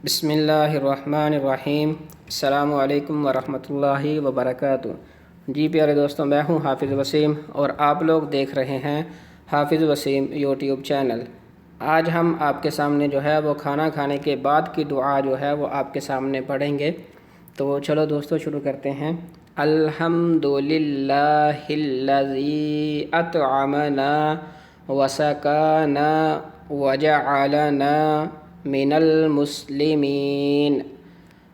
بسم اللہ الرحمن الرحیم۔ السلام علیکم ورحمۃ اللہ وبرکاتہ۔ جی پیارے دوستوں، میں ہوں حافظ وسیم اور آپ لوگ دیکھ رہے ہیں حافظ وسیم یوٹیوب چینل۔ آج ہم آپ کے سامنے جو ہے وہ کھانا کھانے کے بعد کی دعا جو ہے وہ آپ کے سامنے پڑھیں گے۔ تو چلو دوستو شروع کرتے ہیں۔ الحمد للہ الذی اطعمنا وسقانا وجعلنا من المسلمین۔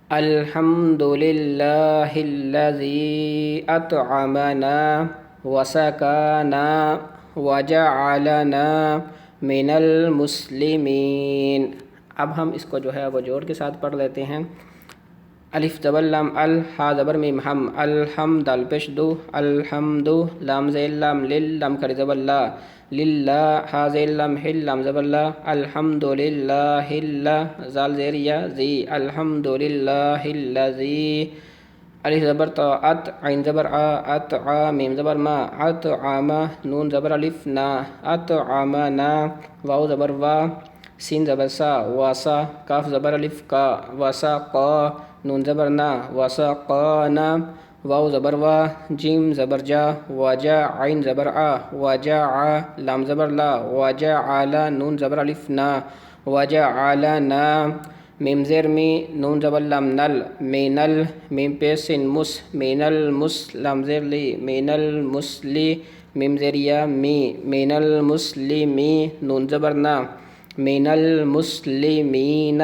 الحمد للہ الذی اطعمنا وسقانا وجعلنا من المسلمین۔ اب ہم اس کو جو ہے وہ جوڑ کے ساتھ پڑھ لیتے ہیں۔ الف زبر لام ال، ہا زبر میم ہم، الحمد پیش دو، الحمد لام زیل لام لل لام کر زبر لا، للہ ہا زیل لام ہل لام زبر لا، الحمد للہ اللہ زال زیر یا زی، الحمد للہ الذی، الف زبر تا ات، عین زبر آ، اتعا میم زبر ما، اتعما نون زبر الف نا، اتعمنا واو زبر وا، سین زبر سا، واسا کاف زبر الف کا، وسقا نون زبر نا، وسقانا واو زبر وا، جیم زبر جا، وجا عین زبر آ، وجع لام زبر لا، وجعل نون زبر الف نا، وجعلنا میم زیر می نون زبر لام نل، مینل میم پیسن مس، مین المس لام زیر لی، مین المسلی میم زیر یا می، مین المسلمی نون زبر نا، من المسلمین۔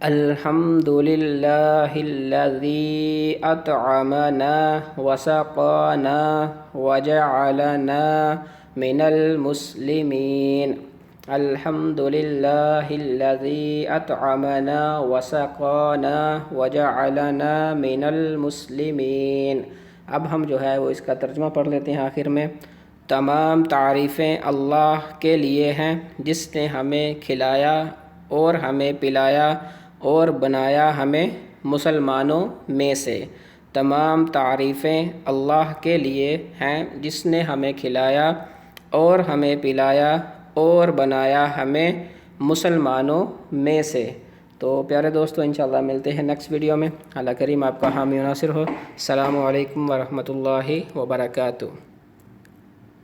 الحمد للہ الذی اطعمنا وسقانا وجعلنا من المسلمین۔ الحمد للہ الذی اطعمنا وسقانا وجعلنا من المسلمین۔ اب ہم جو ہے وہ اس کا ترجمہ پڑھ لیتے ہیں آخر میں۔ تمام تعریفیں اللہ کے لیے ہیں جس نے ہمیں کھلایا اور ہمیں پلایا اور بنایا ہمیں مسلمانوں میں سے۔ تمام تعریفیں اللہ کے لیے ہیں جس نے ہمیں کھلایا اور ہمیں پلایا اور بنایا ہمیں مسلمانوں میں سے۔ تو پیارے دوستو انشاءاللہ ملتے ہیں نیکسٹ ویڈیو میں۔ اللہ کریم آپ کا حامی و ناصر ہو۔ السلام علیکم ورحمۃ اللہ وبرکاتہ۔